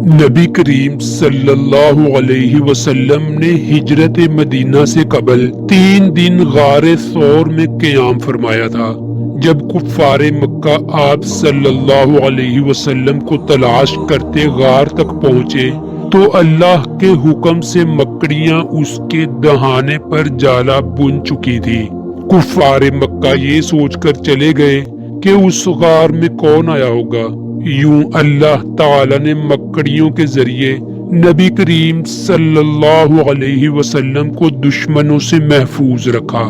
نبی کریم صلی اللہ علیہ وسلم نے ہجرت مدینہ سے قبل 3 دن غار ثور میں قیام فرمایا تھا۔ جب کفار مکہ آپ صلی اللہ علیہ وسلم کو تلاش کرتے غار تک پہنچے تو اللہ کے حکم سے مکڑیاں اس کے دہانے پر جالا بن چکی تھی۔ کفار مکہ یہ سوچ کر چلے گئے کہ اس غار میں کون آیا ہوگا۔ یوں اللہ تعالی نے مکڑیوں کے ذریعے نبی کریم صلی اللہ علیہ وسلم کو دشمنوں سے محفوظ رکھا۔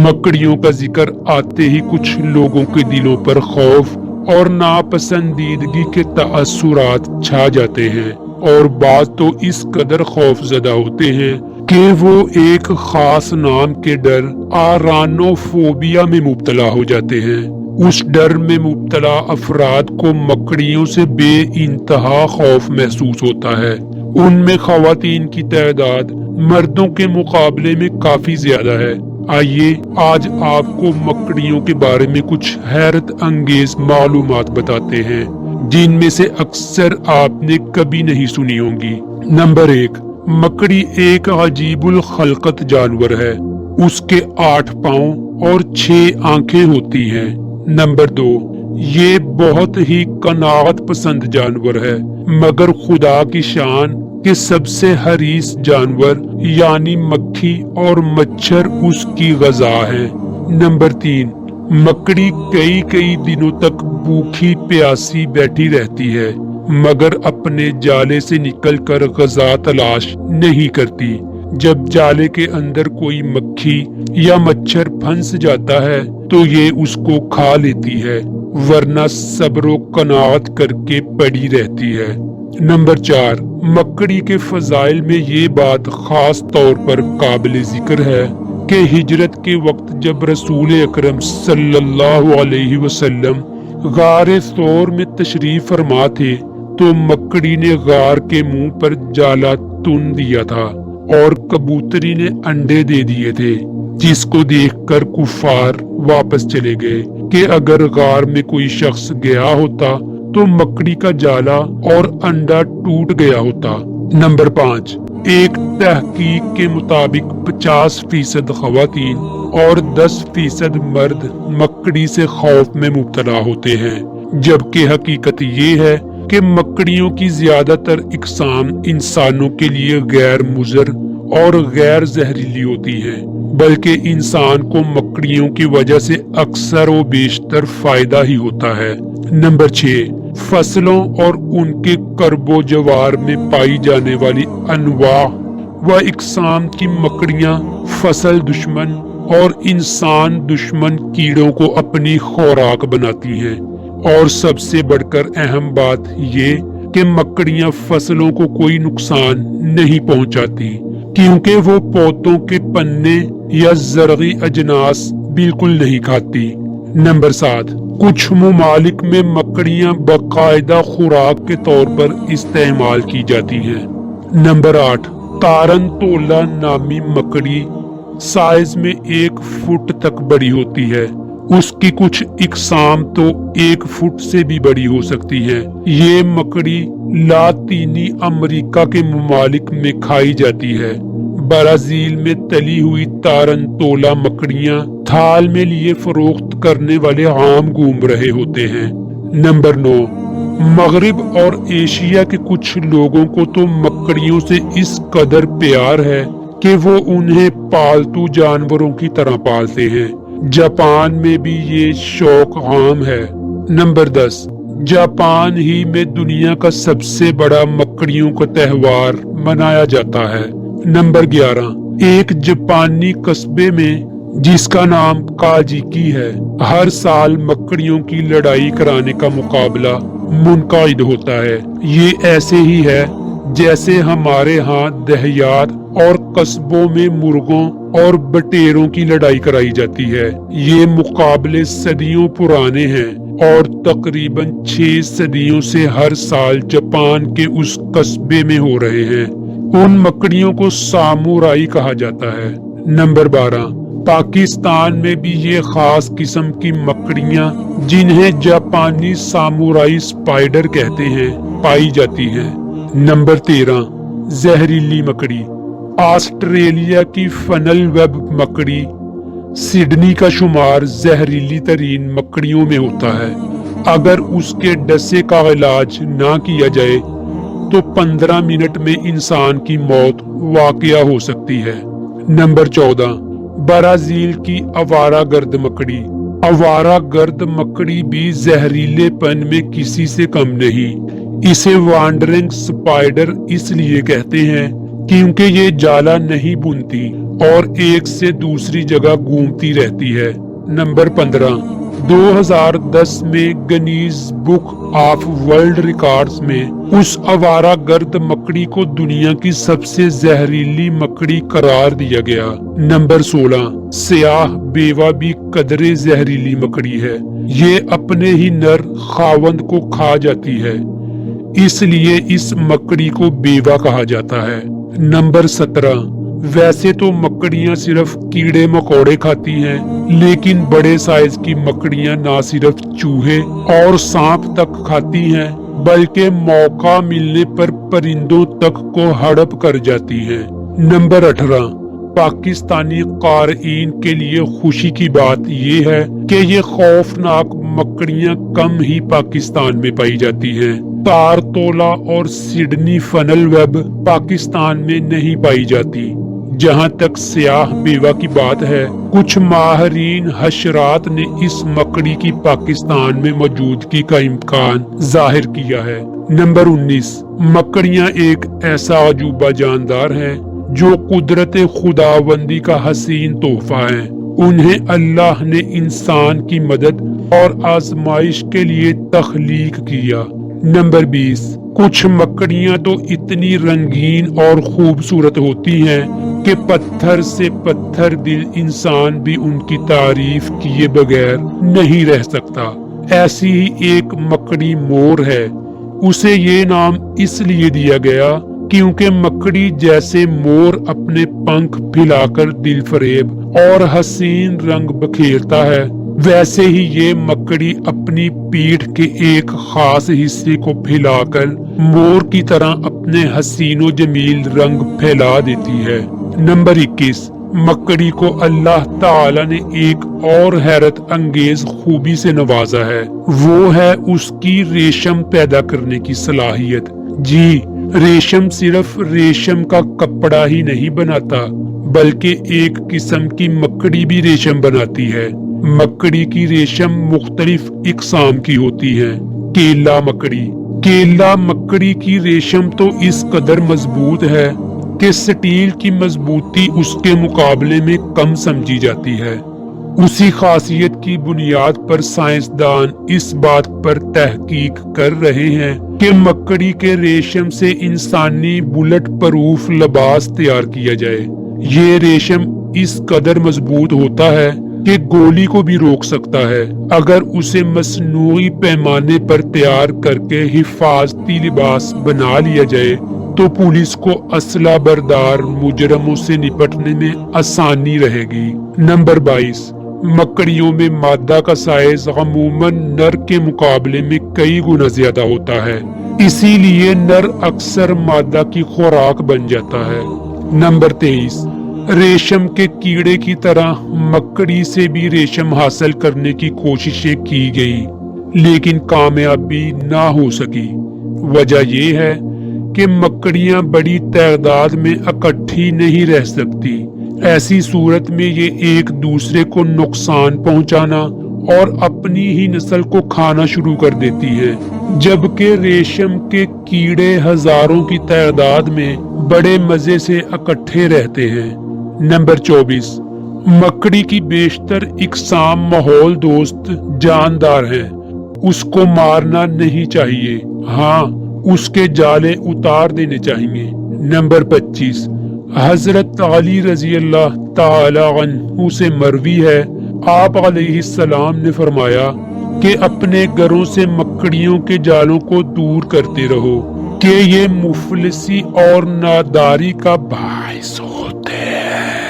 مکڑیوں کا ذکر آتے ہی کچھ لوگوں کے دلوں پر خوف اور ناپسندیدگی کے تاثرات چھا جاتے ہیں، اور بعض تو اس قدر خوف زدہ ہوتے ہیں کہ وہ ایک خاص نام کے ڈر آرانوفوبیا میں مبتلا ہو جاتے ہیں۔ اس ڈر میں مبتلا افراد کو مکڑیوں سے بے انتہا خوف محسوس ہوتا ہے۔ ان میں خواتین کی تعداد مردوں کے مقابلے میں کافی زیادہ ہے۔ آئیے آج آپ کو مکڑیوں کے بارے میں کچھ حیرت انگیز معلومات بتاتے ہیں جن میں سے اکثر آپ نے کبھی نہیں سنی ہوں گی۔ نمبر 1، مکڑی ایک عجیب الخلقت جانور ہے۔ اس کے 8 پاؤں اور 6 آنکھیں ہوتی ہیں۔ نمبر 2، یہ بہت ہی قناعت پسند جانور ہے، مگر خدا کی شان کہ سب سے حریص جانور یعنی مکھی اور مچھر اس کی غذا ہے۔ نمبر 3، مکڑی کئی دنوں تک بھوکی پیاسی بیٹھی رہتی ہے، مگر اپنے جالے سے نکل کر غذا تلاش نہیں کرتی۔ جب جالے کے اندر کوئی مکھی یا مچھر پھنس جاتا ہے تو یہ اس کو کھا لیتی ہے، ورنہ صبر و قناعت کر کے پڑی رہتی ہے۔ نمبر 4، مکڑی کے فضائل میں یہ بات خاص طور پر قابل ذکر ہے کہ ہجرت کے وقت جب رسول اکرم صلی اللہ علیہ وسلم غار ثور میں تشریف فرما تھے تو مکڑی نے غار کے منہ پر جالا تن دیا تھا اور کبوتری نے انڈے دے دیے تھے، جس کو دیکھ کر کفار واپس چلے گئے کہ اگر غار میں کوئی شخص گیا ہوتا تو مکڑی کا جالا اور انڈا ٹوٹ گیا ہوتا۔ نمبر 5، ایک تحقیق کے مطابق 50% خواتین اور 10% مرد مکڑی سے خوف میں مبتلا ہوتے ہیں، جبکہ حقیقت یہ ہے کہ مکڑیوں کی زیادہ تر اقسام انسانوں کے لیے غیر مضر اور غیر زہریلی ہوتی ہیں، بلکہ انسان کو مکڑیوں کی وجہ سے اکثر و بیشتر فائدہ ہی ہوتا ہے۔ نمبر 6، فصلوں اور ان کے کرب و جوار میں پائی جانے والی انواع و اقسام کی مکڑیاں فصل دشمن اور انسان دشمن کیڑوں کو اپنی خوراک بناتی ہیں، اور سب سے بڑھ کر اہم بات یہ کہ مکڑیاں فصلوں کو کوئی نقصان نہیں پہنچاتی، کیونکہ وہ پودوں کے پنے یا زرعی اجناس بالکل نہیں کھاتی۔ نمبر 7، کچھ ممالک میں مکڑیاں باقاعدہ خوراک کے طور پر استعمال کی جاتی ہیں۔ نمبر 8، تارنتولا نامی مکڑی سائز میں 1 فٹ تک بڑی ہوتی ہے۔ اس کی کچھ اقسام تو 1 فٹ سے بھی بڑی ہو سکتی ہے۔ یہ مکڑی لاطینی امریکہ کے ممالک میں کھائی جاتی ہے۔ برازیل میں تلی ہوئی تارنتولا مکڑیاں تھال میں لیے فروخت کرنے والے عام گھوم رہے ہوتے ہیں۔ نمبر 9، مغرب اور ایشیا کے کچھ لوگوں کو تو مکڑیوں سے اس قدر پیار ہے کہ وہ انہیں پالتو جانوروں کی طرح پالتے ہیں۔ جاپان میں بھی یہ شوق عام ہے۔ نمبر 10، جاپان ہی میں دنیا کا سب سے بڑا مکڑیوں کا تہوار منایا جاتا ہے۔ نمبر 11، ایک جاپانی قصبے میں جس کا نام کاجیکی ہے، ہر سال مکڑیوں کی لڑائی کرانے کا مقابلہ منعقد ہوتا ہے۔ یہ ایسے ہی ہے جیسے ہمارے ہاں دیہات اور قصبوں میں مرغوں اور بٹیروں کی لڑائی کرائی جاتی ہے۔ یہ مقابلے صدیوں پرانے ہیں اور تقریباً 6 صدیوں سے ہر سال جاپان کے اس قصبے میں ہو رہے ہیں۔ ان مکڑیوں کو سامورائی کہا جاتا ہے۔ نمبر 12، پاکستان میں بھی یہ خاص قسم کی مکڑیاں جنہیں جاپانی سامورائی سپائڈر کہتے ہیں پائی جاتی ہیں۔ नंबर 13, जहरीली मकड़ी। ऑस्ट्रेलिया की फनल वेब मकड़ी सिडनी का शुमार जहरीली तरीन मकड़ियों में होता है। अगर उसके डसे का इलाज ना किया जाए तो 15 मिनट में इंसान की मौत वाकया हो सकती है। नंबर 14, ब्राजील की आवारा गर्द मकड़ी। आवारा गर्द मकड़ी भी जहरीलेपन में किसी से कम नहीं। इसे वांडरिंग स्पाइडर इसलिए कहते हैं क्योंकि ये जाला नहीं बुनती और एक से दूसरी जगह घूमती रहती है। नंबर 15, 2010 में Guinness book of world records में उस आवारा गर्द मकड़ी को दुनिया की सबसे जहरीली मकड़ी करार दिया गया। नंबर 16, स्याह बेवा भी कदरे जहरीली मकड़ी है। ये अपने ही नर खावंद को खा जाती है, इसलिए इस मकड़ी को बेवा कहा जाता है। नंबर 17, वैसे तो मकड़ियां सिर्फ कीड़े मकोड़े खाती हैं, लेकिन बड़े साइज की मकड़ियां ना सिर्फ चूहे और सांप तक खाती हैं, बल्कि मौका मिलने पर परिंदों तक को हड़प कर जाती हैं। नंबर 18, पाकिस्तानी क़ारीन के लिए खुशी की बात ये है कि ये खौफनाक मकड़ियां कम ही पाकिस्तान में पाई जाती हैं। तारतोला और सिडनी फनल वेब पाकिस्तान में नहीं पाई जाती। जहां तक स्याह बेवा की बात है, कुछ माहरीन हशरात ने इस मकड़ी की पाकिस्तान में मौजूदगी का इम्कान जाहिर किया है। नंबर 19, मकड़ियां एक ऐसा अजूबा जानदार है जो कुदरत खुदाबंदी का हसीन तोहफा है। उन्हें अल्लाह ने इंसान की मदद और आजमाइश के लिए तख्लीक किया। नंबर 20, कुछ मकड़ियां तो इतनी रंगीन और खूबसूरत होती हैं कि पत्थर से पत्थर दिल इंसान भी उनकी तारीफ किए बगैर नहीं रह सकता। ऐसी ही एक मकड़ी मोर है। उसे ये नाम इसलिए दिया गया क्योंकि मकड़ी जैसे मोर अपने पंख फैलाकर दिल फरेब और हसीन रंग बखेरता है, वैसे ही ये मकड़ी अपनी पीठ के एक खास हिस्से को फैलाकर मोर की तरह अपने हसीनो जमील रंग फैला देती है। नंबर 21, मकड़ी को अल्लाह ताला ने एक और हैरत अंगेज खूबी से नवाजा है। वो है उसकी रेशम पैदा करने की सलाहियत। जी, रेशम सिर्फ रेशम का कपड़ा ही नहीं बनाता, बल्कि एक किस्म की मकड़ी भी रेशम बनाती है। मकड़ी की रेशम मुख्तलिफ इकसाम की होती है। केला मकड़ी। केला मकड़ी की रेशम तो इस कदर मजबूत है कि स्टील की मजबूती उसके मुकाबले में कम समझी जाती है। उसी खासियत की बुनियाद पर साइंसदान इस बात पर तहकीक कर रहे हैं कि मकड़ी के रेशम से इंसानी बुलेट प्रूफ लिबास तैयार किया जाए। ये रेशम इस कदर मजबूत होता है कि गोली को भी रोक सकता है। अगर उसे मसनूई पैमाने पर तैयार करके हिफाजती लिबास बना लिया जाए तो पुलिस को असला बरदार मुजरमों से निपटने में आसानी रहेगी। नंबर 22, मकड़ियों में मादा का साइज अमूमन नर के मुकाबले में कई गुना ज्यादा होता है, इसीलिए नर अक्सर मादा की खुराक बन जाता है। नंबर 23, रेशम के कीड़े की तरह मकड़ी से भी रेशम हासिल करने की कोशिशें की गई, लेकिन कामयाबी ना हो सकी। वजह यह है कि मकड़ियां बड़ी तादाद में इकट्ठी नहीं रह सकती। ऐसी सूरत में ये एक दूसरे को नुकसान पहुंचाना और अपनी ही नस्ल को खाना शुरू कर देती है, जबकि रेशम के कीड़े हजारों की तादाद में बड़े मजे से इकट्ठे रहते हैं। नंबर 24, मकड़ी की बेशतर इकसाम माहौल दोस्त जानदार है। उसको मारना नहीं चाहिए, हाँ उसके जाले उतार देने चाहिए। नंबर 25, हजरत अली रजी अल्लाह ताला अन्हु से मरवी है, आप अलैहिस्सलाम ने फरमाया कि अपने घरों से मकड़ियों के जालों को दूर करते रहो कि ये मुफलिसी और नादारी का बाइस होते हैं।